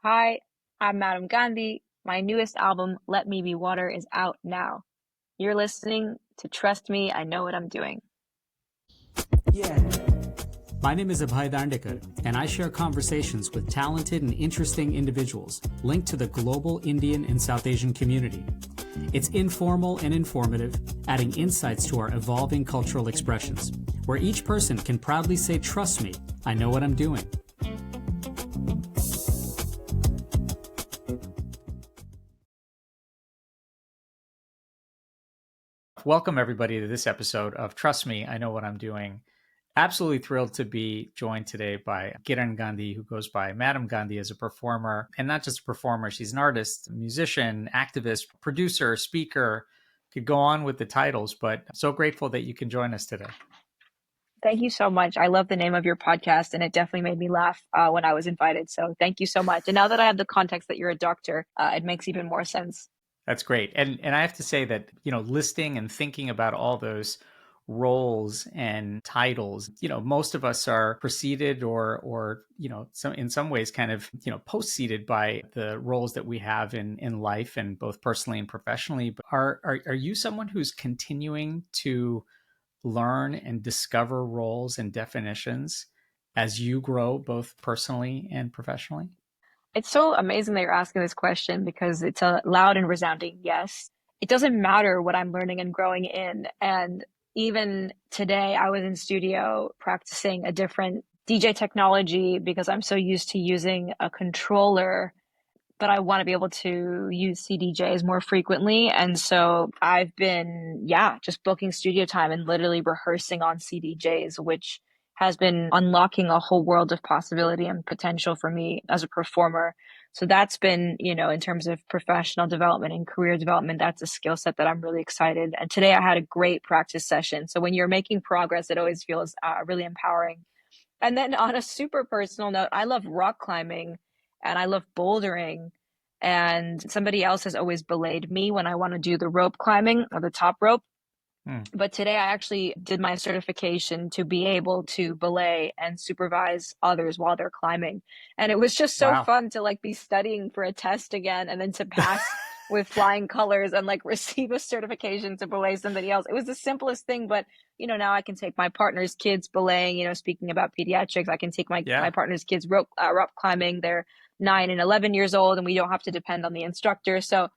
Hi, I'm Madame Gandhi. My newest album, Let Me Be Water, is out now. You're listening to Trust Me, I Know What I'm Doing. Yeah. My name is Abhay, and I share conversations with talented and interesting individuals linked to the global Indian and South Asian community. It's informal and informative, adding insights to our evolving cultural expressions, where each person can proudly say, "Trust me, I know what I'm doing." Welcome, everybody, to this episode of Trust Me, I Know What I'm Doing. Absolutely thrilled to be joined today by Kiran Gandhi, who goes by Madame Gandhi as a performer, and not just a performer, she's an artist, musician, activist, producer, speaker. Could go on with the titles, but I'm so grateful that you can join us today. Thank you so much. I love the name of your podcast, and it definitely made me laugh when I was invited. So thank you so much. And now that I have the context that you're a doctor, it makes even more sense. That's great. And I have to say that, listing and thinking about all those roles and titles, most of us are preceded or some in some ways kind of, post-seated by the roles that we have in life and both personally and professionally. But are you someone who's continuing to learn and discover roles and definitions as you grow both personally and professionally? It's so amazing that you're asking this question because it's a loud and resounding yes. It doesn't matter what I'm learning and growing in. And even today, I was in studio practicing a different DJ technology because I'm so used to using a controller, but I want to be able to use CDJs more frequently. And so I've been, yeah, just booking studio time and literally rehearsing on CDJs, which has been unlocking a whole world of possibility and potential for me as a performer. So that's been, in terms of professional development and career development, that's a skill set that I'm really excited. And today I had a great practice session. So when you're making progress, it always feels really empowering. And then on a super personal note, I love rock climbing and I love bouldering. And somebody else has always belayed me when I want to do the rope climbing or the top rope. Hmm. But today I actually did my certification to be able to belay and supervise others while they're climbing. And it was just so Wow. fun to be studying for a test again and then to pass with flying colors and receive a certification to belay somebody else. It was the simplest thing, but now I can take my partner's kids belaying, speaking about pediatrics, I can take my Yeah. partner's kids rope climbing. They're 9 and 11 years old and we don't have to depend on the instructor. So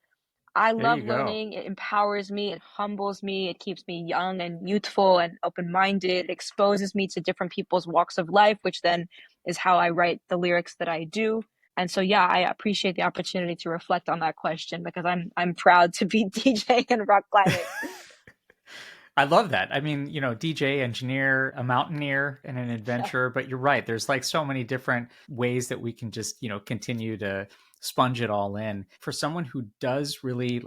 I There love you go. learning. It empowers me. It humbles me. It keeps me young and youthful and open-minded. It exposes me to different people's walks of life, which then is how I write the lyrics that I do. And so, yeah, I appreciate the opportunity to reflect on that question because I'm proud to be DJ and rock climbing. I love that. I mean, DJ, engineer, a mountaineer, and an Yeah. adventurer. But you're right. There's so many different ways that we can just, continue to sponge it all in. For someone who does really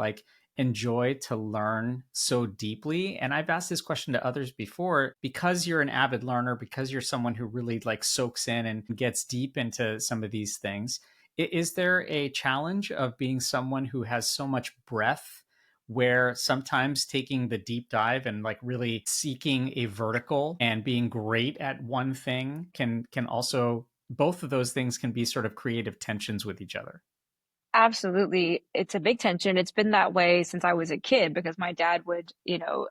enjoy to learn so deeply, and I've asked this question to others before, because you're an avid learner, because you're someone who really soaks in and gets deep into some of these things, is there a challenge of being someone who has so much breadth where sometimes taking the deep dive and really seeking a vertical and being great at one thing can also, both of those things can be sort of creative tensions with each other? Absolutely. It's a big tension. It's been that way since I was a kid because my dad would,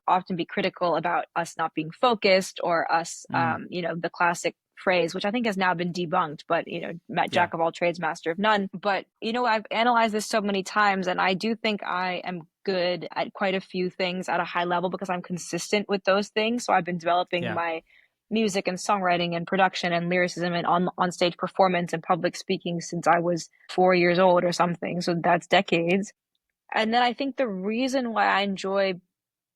often be critical about us not being focused or us, Mm, the classic phrase, which I think has now been debunked, but, yeah. jack of all trades, master of none. But, I've analyzed this so many times and I do think I am good at quite a few things at a high level because I'm consistent with those things. So I've been developing Yeah. my music and songwriting and production and lyricism and on stage performance and public speaking since I was 4 years old or something. So that's decades. And then I think the reason why I enjoy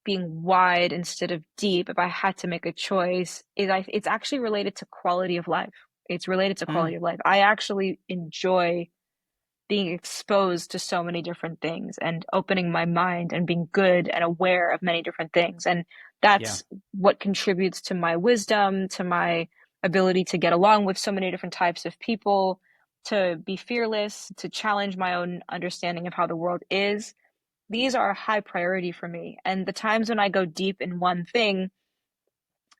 being wide instead of deep, if I had to make a choice, it's actually related to quality of life. It's related to Mm, quality of life. I actually enjoy being exposed to so many different things and opening my mind and being good and aware of many different things. And yeah. that's what contributes to my wisdom, to my ability to get along with so many different types of people, to be fearless, to challenge my own understanding of how the world is. These are a high priority for me. And the times when I go deep in one thing,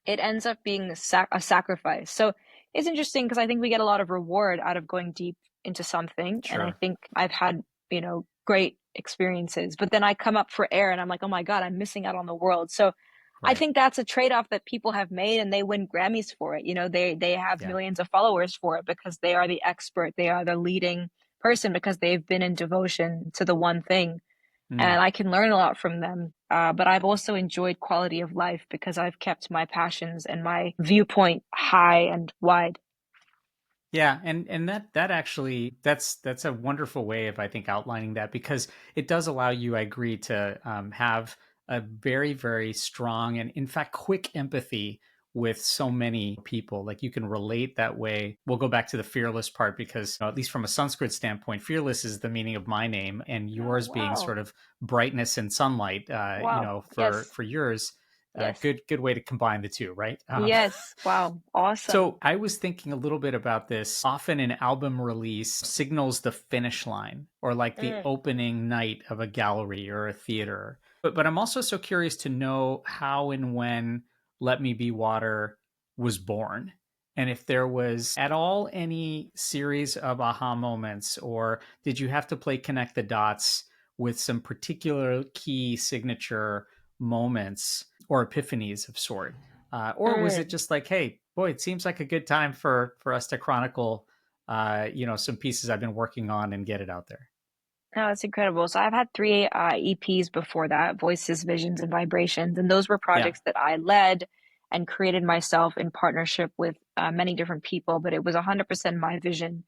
it ends up being a sacrifice. So it's interesting because I think we get a lot of reward out of going deep into something. And I Sure. think I've had, great experiences. But then I come up for air and I'm like, oh my God, I'm missing out on the world. So I Right. think that's a trade-off that people have made and they win Grammys for it. They have Yeah. millions of followers for it because they are the expert, they are the leading person because they've been in devotion to the one thing. Mm. And I can learn a lot from them. But I've also enjoyed quality of life because I've kept my passions and my viewpoint high and wide. Yeah, and that actually that's a wonderful way of, I think, outlining that, because it does allow you, I agree, to have a very, very strong and, in fact, quick empathy with so many people. Like, you can relate that way. We'll go back to the fearless part because, at least from a Sanskrit standpoint, fearless is the meaning of my name, and Oh, yours being wow. sort of brightness and sunlight. Wow. For Yes. yours, Yes. good way to combine the two, right? Yes. Wow. Awesome. So I was thinking a little bit about this. Often an album release signals the finish line, or like the Mm. opening night of a gallery or a theater. But I'm also so curious to know how and when Let Me Be Water was born. And if there was at all any series of aha moments, or did you have to play connect the dots with some particular key signature moments or epiphanies of sort? Or was it Mm. just like, hey, boy, it seems like a good time for us to chronicle, some pieces I've been working on and get it out there? No, it's incredible. So I've had three EPs before that, Voices, Visions, and Vibrations. And those were Yeah, projects that I led and created myself in partnership with many different people, but it was 100% my vision.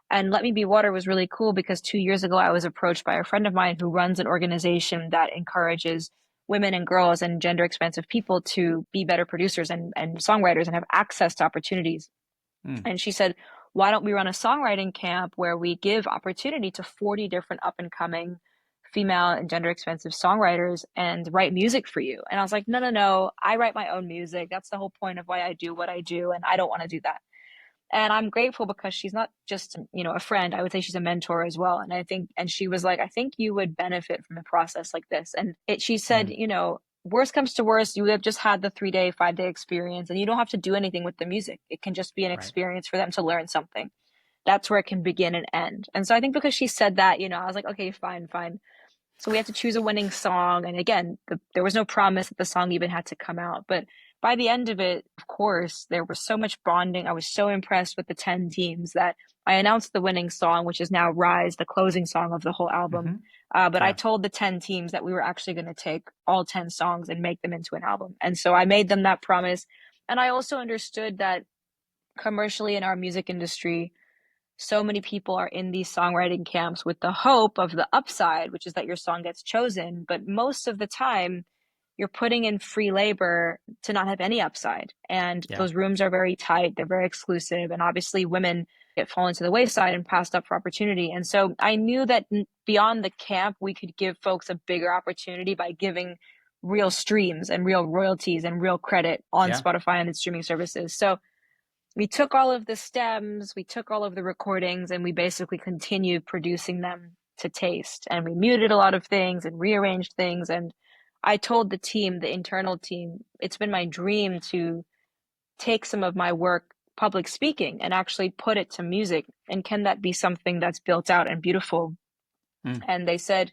And Let Me Be Water was really cool because 2 years ago, I was approached by a friend of mine who runs an organization that encourages women and girls and gender expansive people to be better producers and songwriters and have access to opportunities. mm, And she said, why don't we run a songwriting camp where we give opportunity to 40 different up and coming female and gender expansive songwriters and write music for you? And I was like, no, no, no. I write my own music. That's the whole point of why I do what I do. And I don't want to do that. And I'm grateful because she's not just, a friend. I would say she's a mentor as well. And I think, and she was like, I think you would benefit from a process like this. And she said, mm, worst comes to worst, you have just had the 3-day, 5-day experience and you don't have to do anything with the music. It can just be an right. experience for them to learn something. That's where it can begin and end. And so I think because she said that, I was like, okay, fine, fine. So we had to choose a winning song. And again, there was no promise that the song even had to come out. But by the end of it, of course, there was so much bonding. I was so impressed with the 10 teams that I announced the winning song, which is now Rise, the closing song of the whole album. Hmm. But I Yeah, told the 10 teams that we were actually going to take all 10 songs and make them into an album. And so I made them that promise. And I also understood that commercially in our music industry, so many people are in these songwriting camps with the hope of the upside, which is that your song gets chosen. But most of the time, you're putting in free labor to not have any upside. And yeah, those rooms are very tight, they're very exclusive. And obviously, women get fallen to the wayside and passed up for opportunity. And so I knew that beyond the camp, we could give folks a bigger opportunity by giving real streams and real royalties and real credit on yeah, Spotify and its streaming services. So we took all of the stems, we took all of the recordings, and we basically continued producing them to taste. And we muted a lot of things and rearranged things. And I told the team, the internal team, it's been my dream to take some of my work, public speaking, and actually put it to music. And can that be something that's built out and beautiful? mm, And they said,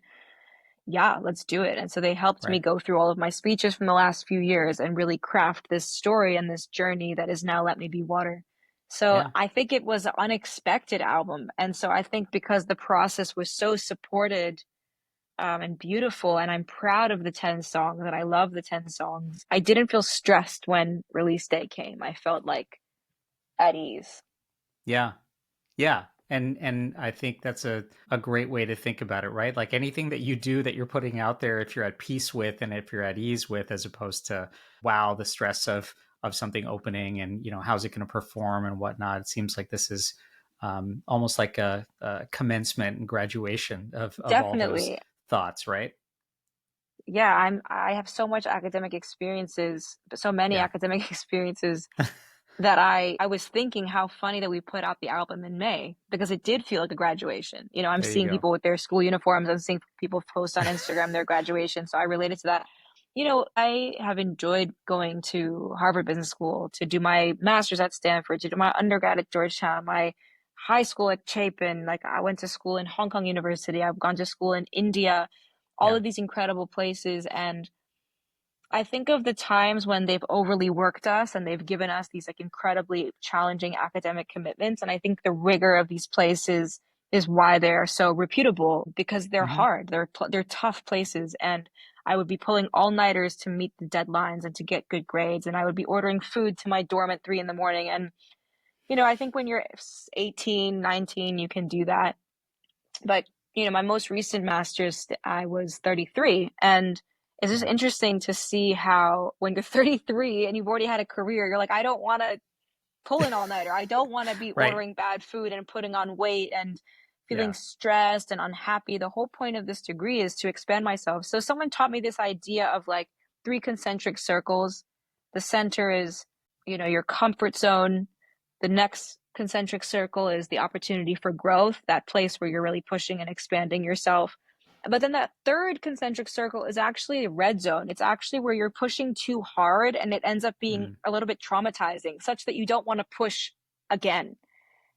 yeah, let's do it. And so they helped me right. go through all of my speeches from the last few years and really craft this story and this journey that is now Let Me Be Water. So Yeah, I think it was an unexpected album. And so I think because the process was so supported and beautiful, and I'm proud of the 10 songs and I love the 10 songs, I didn't feel stressed when release day came. I felt like at ease. yeah. Yeah. And I think that's a great way to think about it, right? Like, anything that you do that you're putting out there, if you're at peace with and if you're at ease with, as opposed to, wow, the stress of something opening and, how's it going to perform and whatnot. It seems like this is almost like a commencement and graduation of all those Definitely. thoughts, right? Yeah, I have so much academic experiences, so many Yeah. academic experiences that I was thinking how funny that we put out the album in May because it did feel like a graduation. I'm There you seeing go. people with their school uniforms. I'm seeing people post on Instagram their graduation. So I related to that. I have enjoyed going to Harvard Business School to do my master's at Stanford, to do my undergrad at Georgetown, my high school at Chapin, like I went to school in Hong Kong University, I've gone to school in India, all Yeah. of these incredible places. And I think of the times when they've overly worked us and they've given us these like incredibly challenging academic commitments. And I think the rigor of these places is why they're so reputable, because they're Hmm. hard. They're tough places. And I would be pulling all-nighters to meet the deadlines and to get good grades. And I would be ordering food to my dorm at 3 in the morning. And, I think when you're 18, 19, you can do that. But, my most recent master's, I was 33. And it's just Yeah. interesting to see how when you're 33 and you've already had a career, you're like, I don't want to pull an all-nighter. I don't want to be Right. ordering bad food and putting on weight and feeling Yeah. stressed and unhappy. The whole point of this degree is to expand myself. So someone taught me this idea of like three concentric circles. The center is, your comfort zone. The next concentric circle is the opportunity for growth, that place where you're really pushing and expanding yourself. But then that third concentric circle is actually a red zone. It's actually where you're pushing too hard and it ends up being Mm. a little bit traumatizing, such that you don't want to push again.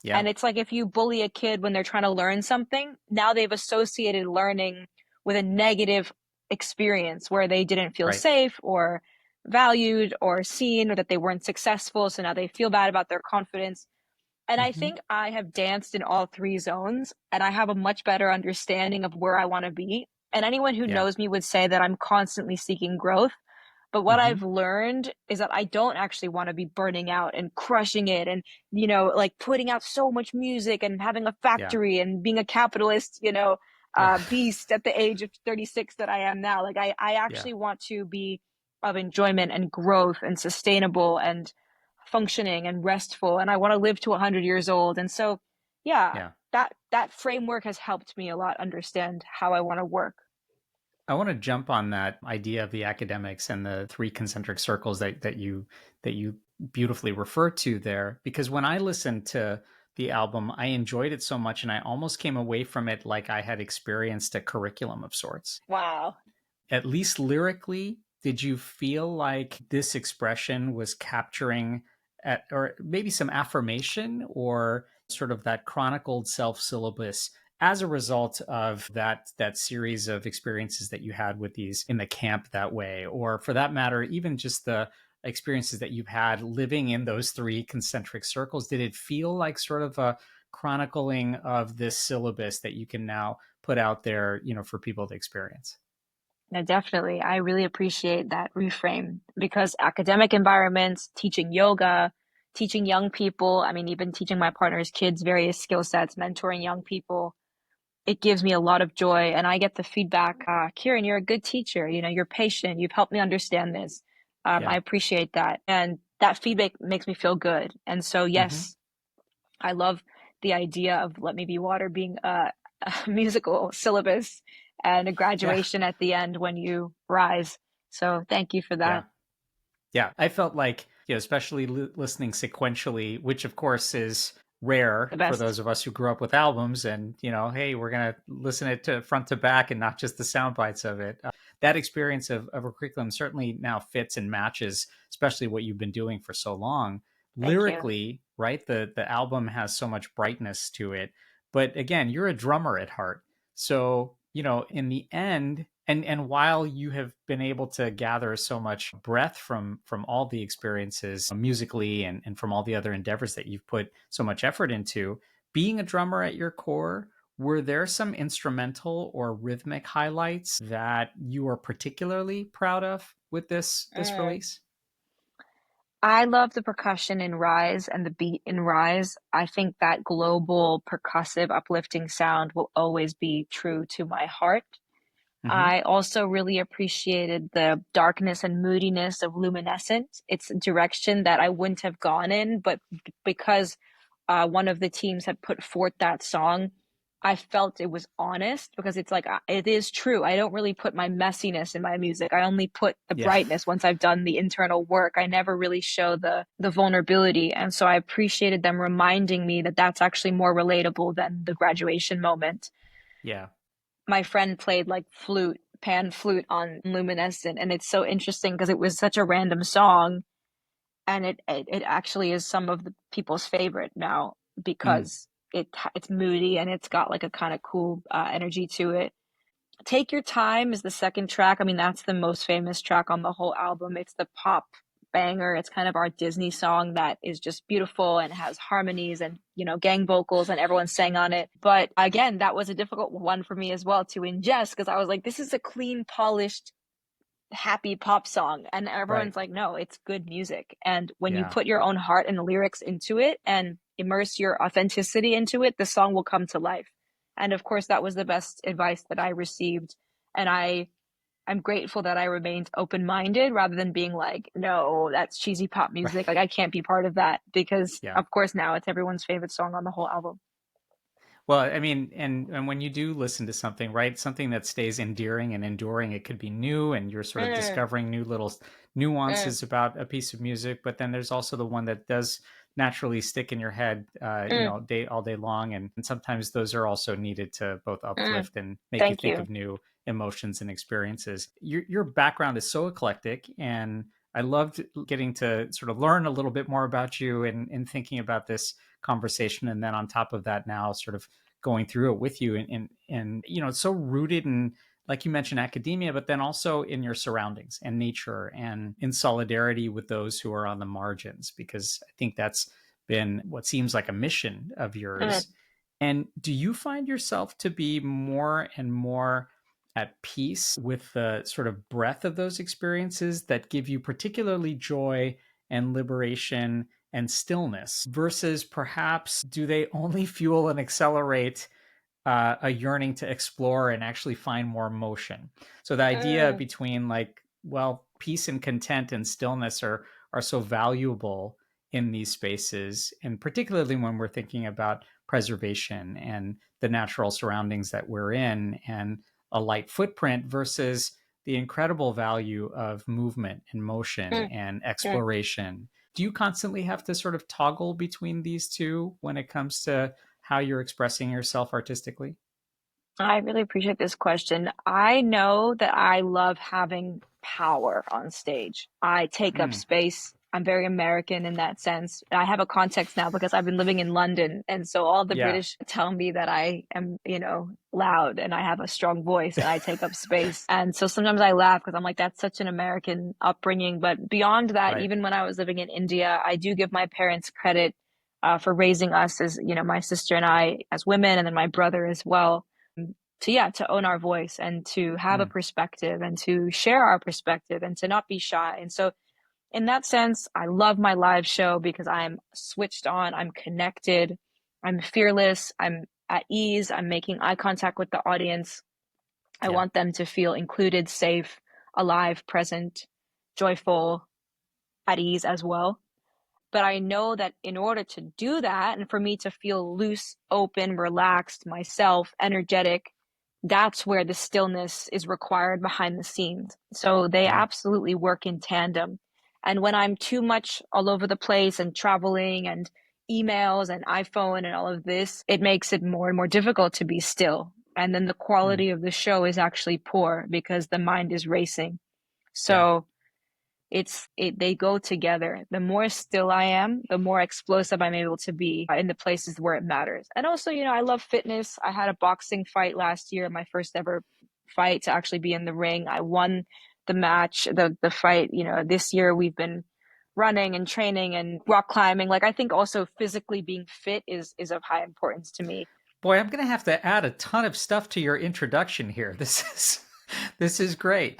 Yeah. And it's like if you bully a kid when they're trying to learn something, now they've associated learning with a negative experience where they didn't feel Right. safe or valued or seen, or that they weren't successful. So now they feel bad about their confidence. And I Hmm. think I have danced in all three zones and I have a much better understanding of where I want to be. And anyone who Yeah. knows me would say that I'm constantly seeking growth. But what Hmm. I've learned is that I don't actually want to be burning out and crushing it and, like putting out so much music and having a Yeah. factory and being a capitalist, Yeah. beast at the age of 36 that I am now. Like I Yeah. actually want to be of enjoyment and growth and sustainable and functioning and restful. And I want to live to 100 years old. And so, yeah, Yeah. that framework has helped me a lot understand how I want to work. I want to jump on that idea of the academics and the three concentric circles that you beautifully refer to there, because when I listened to the album, I enjoyed it so much and I almost came away from it like I had experienced a curriculum of sorts. Wow. At least lyrically, did you feel like this expression was capturing or maybe some affirmation or sort of that chronicled self syllabus as a result of that series of experiences that you had with these in the camp that way, or for that matter, even just the experiences that you've had living in those three concentric circles? Did it feel like sort of a chronicling of this syllabus that you can now put out there, for people to experience? No, definitely. I really appreciate that reframe because academic environments, teaching yoga, teaching young people, I mean, even teaching my partner's kids various skill sets, mentoring young people, it gives me a lot of joy. And I get the feedback, Kiran, you're a good teacher. You're patient. You've helped me understand this. I Yeah. appreciate that. And that feedback makes me feel good. And so, Hmm. yes, I love the idea of Let Me Be Water being a musical syllabus and a Yeah. graduation at the end when you rise. So thank you for Yeah. that. Yeah, I felt like, especially listening sequentially, which of course is rare The for best. those of us who grew up with albums and, hey, we're going to listen it to front to back and not just the sound bites of it. That experience of a curriculum certainly now fits and matches, especially what you've been doing for so long. Thank you. Lyrically, right? The album has so much brightness to it. But again, you're a drummer at heart. So, in the end, and while you have been able to gather so much breath from all the experiences musically and from all the other endeavors that you've put so much effort into, being a drummer at your core, were there some instrumental or rhythmic highlights that you are particularly proud of with this Mm. release? I love the percussion in Rise and the beat in Rise. I think that global percussive uplifting sound will always be true to my heart. Hmm. I also really appreciated the darkness and moodiness of Luminescent. It's a direction that I wouldn't have gone in, but because one of the teams had put forth that song, I felt it was honest because it's like, it is true. I don't really put my messiness in my music. I only put the Yeah. brightness once I've done the internal work. I never really show the vulnerability. And so I appreciated them reminding me that that's actually more relatable than the graduation moment. Yeah. My friend played like pan flute on Luminescent, and it's so interesting because it was such a random song, and it actually is some of the people's favorite now Mm. because it's moody and it's got like a kind of cool energy to it. Take Your Time is the second track. I mean, that's the most famous track on the whole album. It's the pop banger. It's kind of our Disney song that is just beautiful and has harmonies and, gang vocals and everyone sang on it. But again, that was a difficult one for me as well to ingest because I was like, this is a clean, polished, happy pop song. And Right. everyone's like, no, it's good music. And when you Yeah. put your own heart and lyrics into it and immerse your authenticity into it, the song will come to life. And of course, that was the best advice that I received. And I'm grateful that I remained open-minded rather than being like, no, that's cheesy pop Right. music. Like I can't be part of that because Yeah. of course now it's everyone's favorite song on the whole album. Well, I mean, and when you do listen to something, right, something that stays endearing and enduring, it could be new, and you're sort of Mm, discovering new little mm, nuances about a piece of music. But then there's also the one that does naturally stick in your head, mm, day all day long, and sometimes those are also needed to both mm. uplift and make you Thank think you. of new emotions and experiences. Your background is so eclectic, and I loved getting to sort of learn a little bit more about you and thinking about this conversation, and then on top of that, now sort of going through it with you, and it's so rooted in, like you mentioned, academia, but then also in your surroundings and nature and in solidarity with those who are on the margins, because I think that's been what seems like a mission of Mm. yours. And do you find yourself to be more and more at peace with the sort of breadth of those experiences that give you particularly joy and liberation and stillness, versus perhaps do they only fuel and accelerate a yearning to explore and actually find more motion? So the idea Mm. between, like, well, peace and content and stillness are so valuable in these spaces, and particularly when we're thinking about preservation and the natural surroundings that we're in and a light footprint, versus the incredible value of movement and motion Mm. and Mm. exploration. Do you constantly have to sort of toggle between these two when it comes to how you're expressing yourself artistically? I really appreciate this question. I know that I love having power on stage. I take up Mm, space. I'm very American in that sense. I have a context now because I've been living in London. And so all the yeah, British tell me that I am, loud and I have a strong voice and I take up space. And so sometimes I laugh because I'm like, that's such an American upbringing. But beyond that, right. even when I was living in India, I do give my parents credit for raising us as, my sister and I as women, and then my brother as well, to own our voice and to have a Mm, perspective and to share our perspective and to not be shy. And so in that sense, I love my live show because I'm switched on, I'm connected, I'm fearless, I'm at ease, I'm making eye contact with the audience. I yeah, want them to feel included, safe, alive, present, joyful, at ease as well. But I know that in order to do that and for me to feel loose, open, relaxed, myself, energetic, that's where the stillness is required behind the scenes. So they yeah, absolutely work in tandem. And when I'm too much all over the place and traveling and emails and iPhone and all of this, it makes it more and more difficult to be still. And then the mm, quality of the show is actually poor because the mind is racing. yeah, So they go together. The more still I am, the more explosive I'm able to be in the places where it matters. And also, I love fitness. I had a boxing fight last year, my first ever fight to actually be in the ring. I won the match, the fight. This year we've been running and training and rock climbing. Like I think also physically being fit is of high importance to me. boy, I'm gonna have to add a ton of stuff to your introduction here. This is this is great.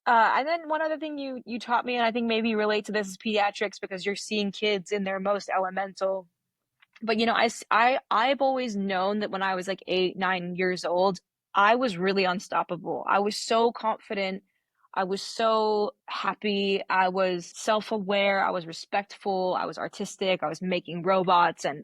And then one other thing you taught me, and I think maybe you relate to this, is pediatrics because you're seeing kids in their most elemental. But I've always known that when I was like 8, 9 years old, I was really unstoppable. I was so confident. I was so happy. I was self-aware. I was respectful. I was artistic. I was making robots and,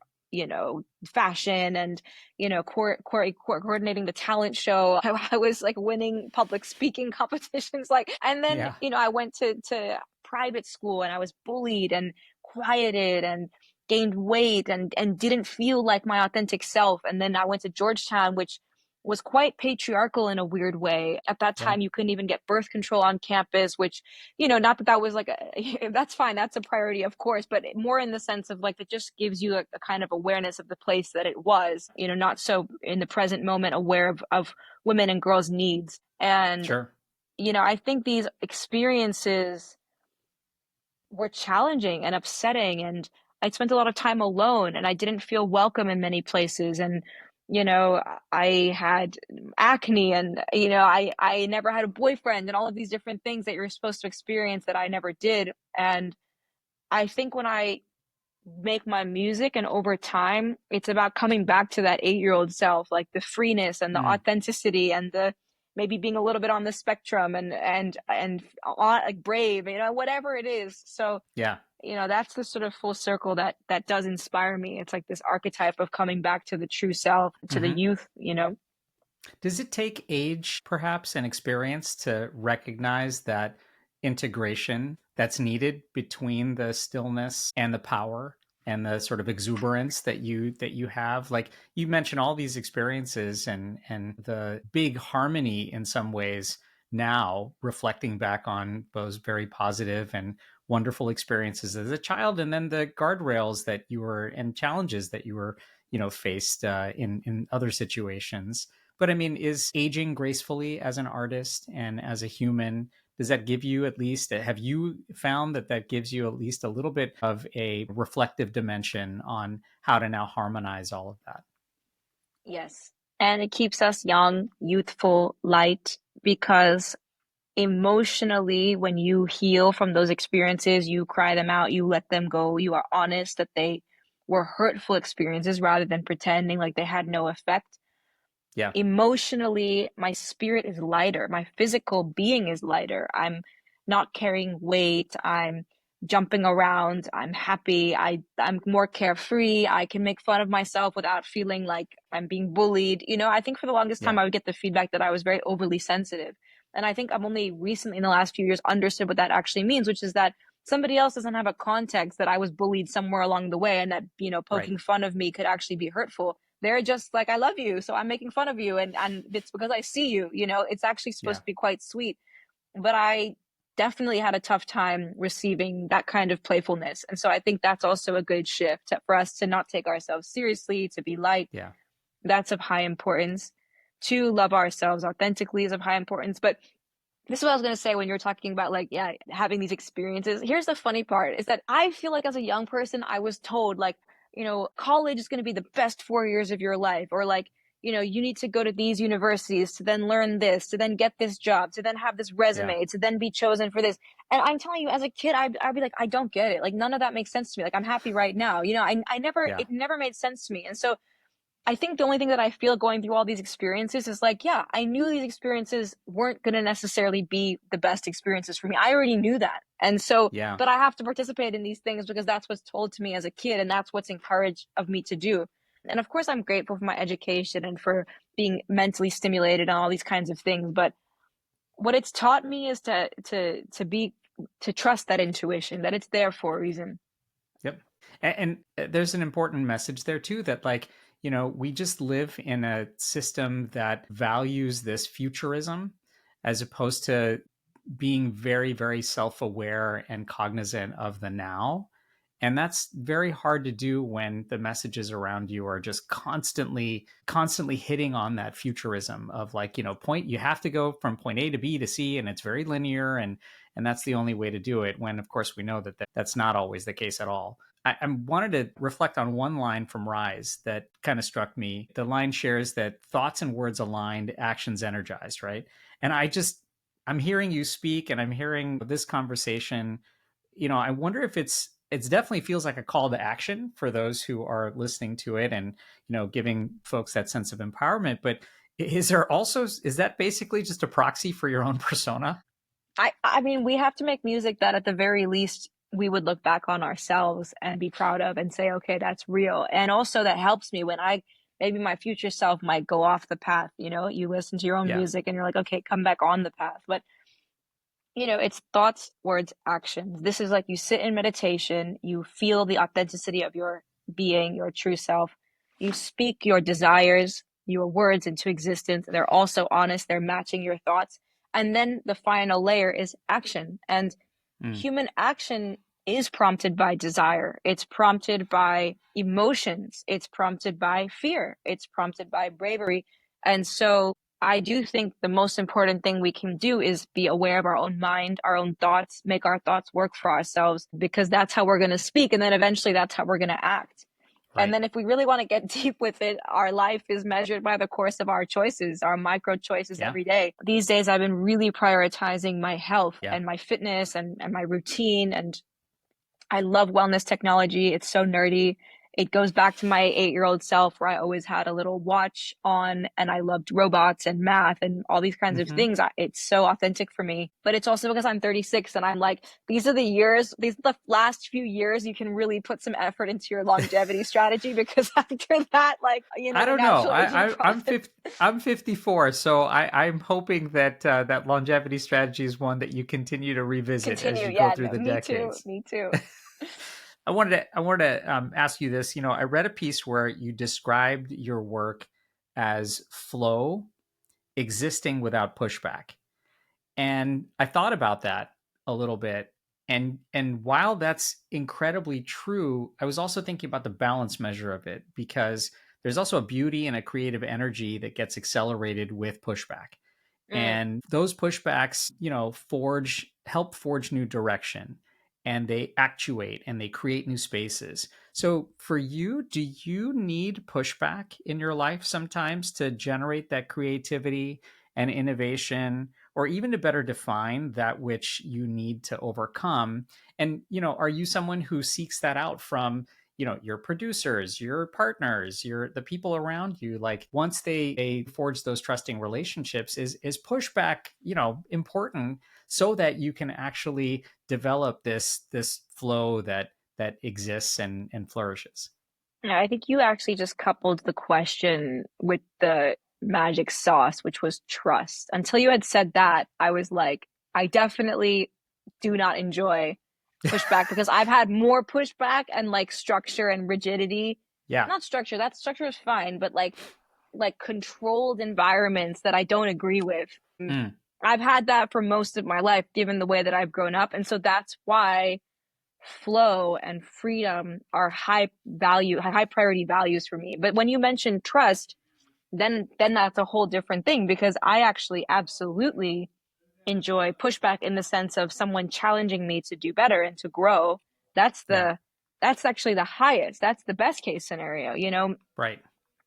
fashion and, coordinating the talent show. I was like winning public speaking competitions. Like, and then, Yeah, I went to private school and I was bullied and quieted and gained weight and didn't feel like my authentic self. And then I went to Georgetown, which was quite patriarchal in a weird way. At that Yeah. time, you couldn't even get birth control on campus, which, not that that was like that's fine, that's a priority, of course, but more in the sense of like, it just gives you a kind of awareness of the place that it was, not so in the present moment aware of women and girls' needs. And, Sure. I think these experiences were challenging and upsetting, and I spent a lot of time alone and I didn't feel welcome in many places. And I had acne, and I never had a boyfriend, and all of these different things that you're supposed to experience that I never did. And I think when I make my music and over time it's about coming back to that 8-year-old self, like the freeness and the Mm. authenticity and the maybe being a little bit on the spectrum and like brave, whatever it is. So Yeah. that's the sort of full circle that does inspire me. It's like this archetype of coming back to the true self, to the Hmm. youth. Does it take age, perhaps, and experience to recognize that integration that's needed between the stillness and the power and the sort of exuberance that you have? Like you mentioned all these experiences and the big harmony in some ways now reflecting back on those very positive and wonderful experiences as a child, and then the guardrails that you were and challenges that you were faced in other situations. But I mean, is aging gracefully as an artist and as a human, does that give you at least, have you found that that gives you at least a little bit of a reflective dimension on how to now harmonize all of that? Yes. And it keeps us young, youthful, light, because emotionally, when you heal from those experiences, you cry them out, you let them go, you are honest that they were hurtful experiences rather than pretending like they had no effect. Yeah. Emotionally, my spirit is lighter. My physical being is lighter. I'm not carrying weight. I'm jumping around. I'm happy. I'm more carefree. I can make fun of myself without feeling like I'm being bullied. I think for the longest time Yeah. I would get the feedback that I was very overly sensitive. And I think I'm only recently in the last few years understood what that actually means, which is that somebody else doesn't have a context that I was bullied somewhere along the way, and that, Right. poking fun of me could actually be hurtful. They're just like, I love you, so I'm making fun of you, and it's because I see you. It's actually supposed Yeah. to be quite sweet. But I definitely had a tough time receiving that kind of playfulness. And so I think that's also a good shift for us to not take ourselves seriously, to be light. Yeah. That's of high importance. To love ourselves authentically is of high importance. But this is what I was going to say when you were talking about, like, yeah, having these experiences. Here's the funny part is that I feel like as a young person, I was told, like, college is going to be the best 4 years of your life, or like, you need to go to these universities to then learn this, to then get this job, to then have this Yeah. resume, to then be chosen for this. And I'm telling you, as a kid, I'd be like, I don't get it. Like, none of that makes sense to me. Like, I'm happy right now. Yeah. It never made sense to me. And so I think the only thing that I feel going through all these experiences is like, yeah, I knew these experiences weren't going to necessarily be the best experiences for me. I already knew that. And so, Yeah. but I have to participate in these things because that's what's told to me as a kid, and that's what's encouraged of me to do. And of course, I'm grateful for my education and for being mentally stimulated and all these kinds of things. But what it's taught me is to trust that intuition, that it's there for a reason. Yep. And there's an important message there too, that like, we just live in a system that values this futurism as opposed to being very, very self-aware and cognizant of the now. And that's very hard to do when the messages around you are just constantly hitting on that futurism of like, point, you have to go from point A to B to C, and it's very linear, and that's the only way to do it, when of course we know that that's not always the case at all. I wanted to reflect on one line from Rise that kind of struck me. The line shares that thoughts and words aligned, actions energized, right? And I'm hearing you speak and I'm hearing this conversation. I wonder if it's definitely feels like a call to action for those who are listening to it, and giving folks that sense of empowerment. But is that basically just a proxy for your own persona? I mean, we have to make music that at the very least we would look back on ourselves and be proud of and say, okay, that's real. And also that helps me when maybe my future self might go off the path. You listen to your own Yeah. music and you're like, okay, come back on the path. But, it's thoughts, words, actions. This is like you sit in meditation, you feel the authenticity of your being, your true self. You speak your desires, your words into existence. They're also honest, they're matching your thoughts. And then the final layer is action. And Mm. human action is prompted by desire. It's prompted by emotions. It's prompted by fear. It's prompted by bravery. And so I do think the most important thing we can do is be aware of our own mind, our own thoughts, make our thoughts work for ourselves, because that's how we're going to speak. And then eventually that's how we're going to act. And Right. then if we really want to get deep with it, our life is measured by the course of our choices, our micro choices Yeah. every day. These days, I've been really prioritizing my health Yeah. and my fitness and my routine. And I love wellness technology. It's so nerdy. It goes back to my 8-year-old self where I always had a little watch on and I loved robots and math and all these kinds of Mm-hmm. things. It's so authentic for me. But it's also because I'm 36 and I'm like, these are the last few years you can really put some effort into your longevity strategy, because after that, like, I the don't know. natural aging process. I'm 54, so I'm hoping that that longevity strategy is one that you continue to revisit as Continue. you go Yeah, through no, the me too. decades. Me too. I wanted to ask you this. I read a piece where you described your work as flow, existing without pushback. And I thought about that a little bit. And while that's incredibly true, I was also thinking about the balance measure of it, because there's also a beauty and a creative energy that gets accelerated with pushback. Mm. And those pushbacks, help forge new direction, and they actuate and they create new spaces. So for you, do you need pushback in your life sometimes to generate that creativity and innovation, or even to better define that which you need to overcome? And, are you someone who seeks that out from, your producers, your partners, the people around you? Like, once they forge those trusting relationships, is pushback, important, so that you can actually develop this flow that exists and flourishes? Yeah, I think you actually just coupled the question with the magic sauce, which was trust. Until you had said that, I was like, I definitely do not enjoy pushback, because I've had more pushback and like structure and rigidity. Yeah. Not structure, that structure is fine, but like controlled environments that I don't agree with. Mm. I've had that for most of my life, given the way that I've grown up. And so that's why flow and freedom are high priority values for me. But when you mention trust, then that's a whole different thing, because I actually absolutely enjoy pushback in the sense of someone challenging me to do better and to grow. That's Yeah. that's actually the highest. That's the best case scenario, Right.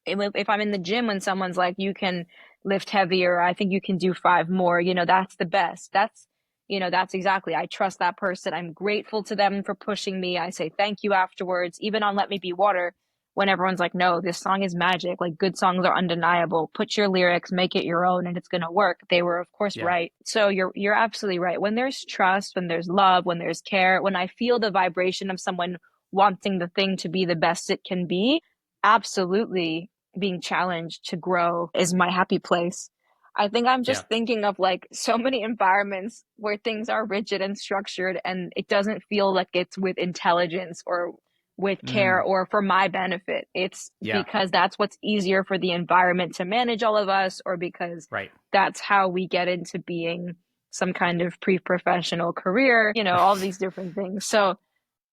if I'm in the gym when someone's like, you can lift heavier, I think you can do 5 more, that's the best. That's exactly, I trust that person. I'm grateful to them for pushing me. I say thank you afterwards, even on Let Me Be Water, when everyone's like, no, this song is magic. Like, good songs are undeniable. Put your lyrics, make it your own, and it's going to work. They were, of course, Yeah. right. So you're absolutely right. When there's trust, when there's love, when there's care, when I feel the vibration of someone wanting the thing to be the best it can be, absolutely being challenged to grow is my happy place. I think I'm Yeah. just thinking of like so many environments where things are rigid and structured and it doesn't feel like it's with intelligence or with care Mm. or for my benefit. It's Yeah. because that's what's easier for the environment to manage all of us, or because Right. that's how we get into being some kind of pre-professional career, all these different things. So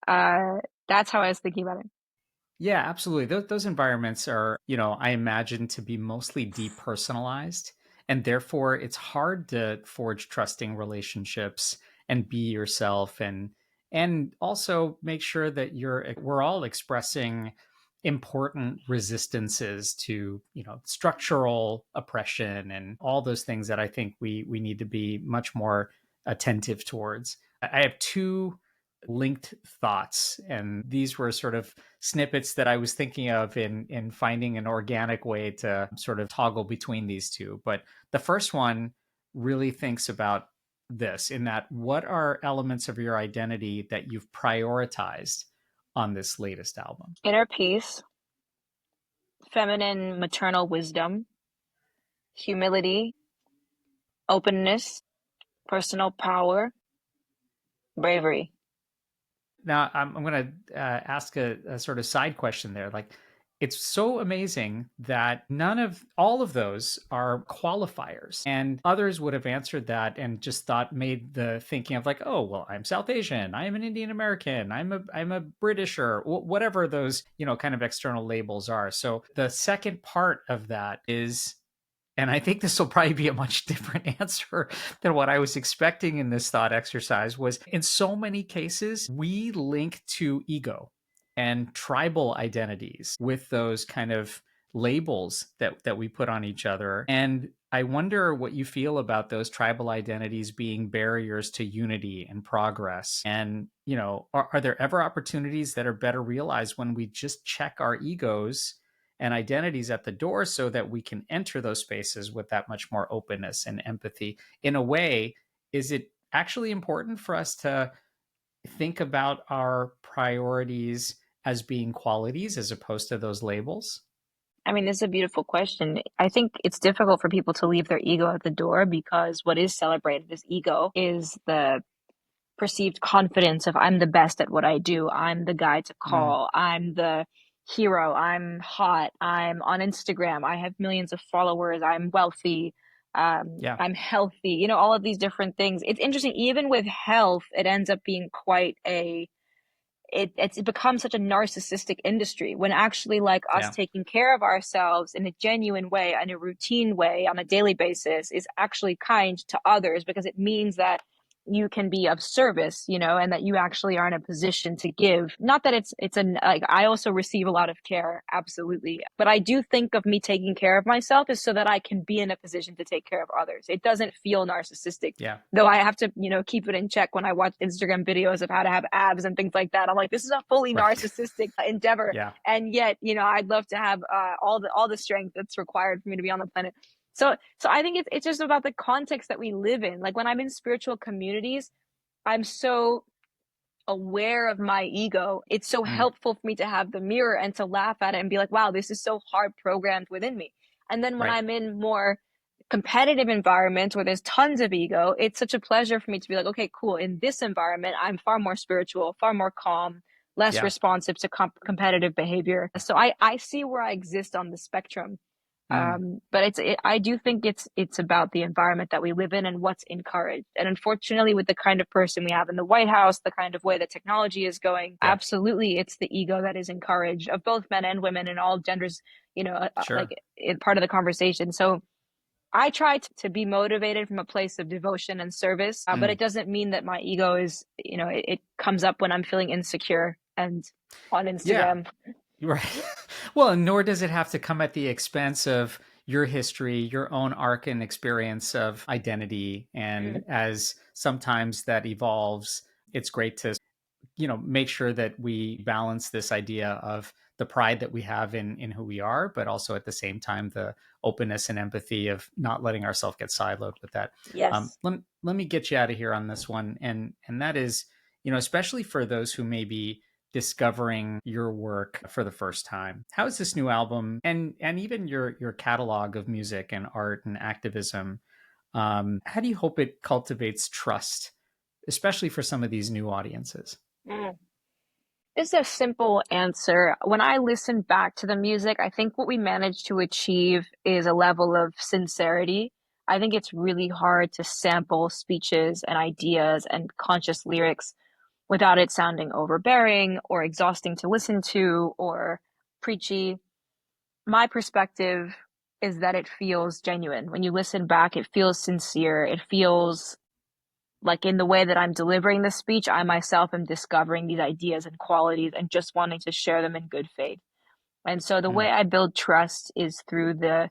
that's how I was thinking about it. Yeah, absolutely. Those environments are, I imagine, to be mostly depersonalized. And therefore, it's hard to forge trusting relationships and be yourself, and also make sure that we're all expressing important resistances to, structural oppression and all those things that I think we need to be much more attentive towards. I have two linked thoughts, and these were sort of snippets that I was thinking of in finding an organic way to sort of toggle between these two. But the first one really thinks about this, in that, what are elements of your identity that you've prioritized on this latest album? Inner peace, feminine maternal wisdom, humility, openness, personal power, bravery. Now, I'm going to ask a sort of side question there. Like, it's so amazing that none of all of those are qualifiers. And others would have answered that and just thought, made the thinking of like, oh, well, I'm South Asian, I'm an Indian American, I'm a Britisher, whatever those, kind of external labels are. So the second part of that is, and I think this will probably be a much different answer than what I was expecting in this thought exercise, was in so many cases, we link to ego and tribal identities with those kind of labels that we put on each other. And I wonder what you feel about those tribal identities being barriers to unity and progress. And, are there ever opportunities that are better realized when we just check our egos and identities at the door so that we can enter those spaces with that much more openness and empathy? In a way, is it actually important for us to think about our priorities as being qualities as opposed to those labels? I mean, this is a beautiful question. I think it's difficult for people to leave their ego at the door because what is celebrated as ego is the perceived confidence of I'm the best at what I do. I'm the guy to Mm, call. I'm the hero. I'm hot. I'm on Instagram. I have millions of followers. I'm wealthy. yeah, I'm healthy. All of these different things. It's interesting. Even with health, it ends up being quite it's become such a narcissistic industry when actually like us yeah, taking care of ourselves in a genuine way, in a routine way, on a daily basis is actually kind to others because it means that you can be of service, and that you actually are in a position to give. Not that it's like I also receive a lot of care, absolutely. But I do think of me taking care of myself is so that I can be in a position to take care of others. It doesn't feel narcissistic, yeah, though I have to, keep it in check when I watch Instagram videos of how to have abs and things like that. I'm like, this is a fully right. narcissistic endeavor. Yeah. And yet, I'd love to have all the strength that's required for me to be on the planet. So I think it's just about the context that we live in. Like when I'm in spiritual communities, I'm so aware of my ego. It's so Mm, helpful for me to have the mirror and to laugh at it and be like, wow, this is so hard programmed within me. And then when right. I'm in more competitive environments where there's tons of ego, it's such a pleasure for me to be like, okay, cool. In this environment, I'm far more spiritual, far more calm, less Yeah. responsive to competitive behavior. So I see where I exist on the spectrum. Mm, But I do think it's about the environment that we live in and what's encouraged. And unfortunately, with the kind of person we have in the White House, the kind of way that technology is going, yeah. absolutely, it's the ego that is encouraged of both men and women and all genders. Like Sure. part of the conversation. So I try to be motivated from a place of devotion and service, but Mm, it doesn't mean that my ego is, it comes up when I'm feeling insecure and on yeah. Instagram. Right. Well, and nor does it have to come at the expense of your history, your own arc and experience of identity. And Mm, as sometimes that evolves, it's great to, make sure that we balance this idea of the pride that we have in who we are, but also at the same time the openness and empathy of not letting ourselves get siloed with that. yes. Let me get you out of here on this one, and that is, especially for those who may be discovering your work for the first time. How is this new album and even your catalog of music and art and activism? How do you hope it cultivates trust, especially for some of these new audiences? Mm. It's a simple answer. When I listen back to the music, I think what we managed to achieve is a level of sincerity. I think it's really hard to sample speeches and ideas and conscious lyrics without it sounding overbearing or exhausting to listen to or preachy. My perspective is that it feels genuine. When you listen back, it feels sincere. It feels like in the way that I'm delivering the speech, I myself am discovering these ideas and qualities and just wanting to share them in good faith. And so the Mm, way I build trust is through the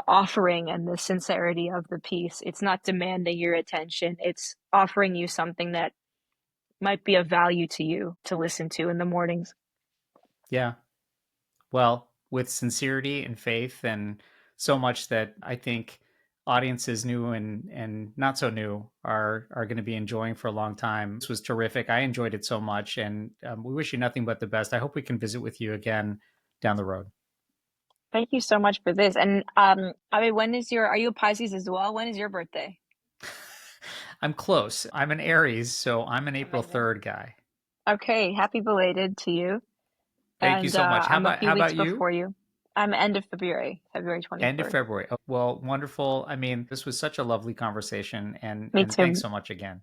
offering and the sincerity of the piece. It's not demanding your attention. It's offering you something that might be of value to you to listen to in the mornings. yeah. Well, with sincerity and faith, and so much that I think audiences new and not so new are going to be enjoying for a long time. This was terrific. I enjoyed it so much, and we wish you nothing but the best. I hope we can visit with you again down the road. Thank you so much for this. And I mean, are you a Pisces as well? When is your birthday? I'm close. I'm an Aries, so I'm an April Amazing. 3rd guy. Okay, happy belated to you. Thank you And so much. I'm a How few weeks about you? before you. I'm end of February, February End of 24th. February. Oh, well, wonderful. I mean, this was such a lovely conversation, Me and thanks too. so much again.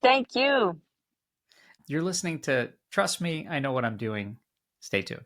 Thank you. You're listening to Trust Me, I Know What I'm Doing. Stay tuned.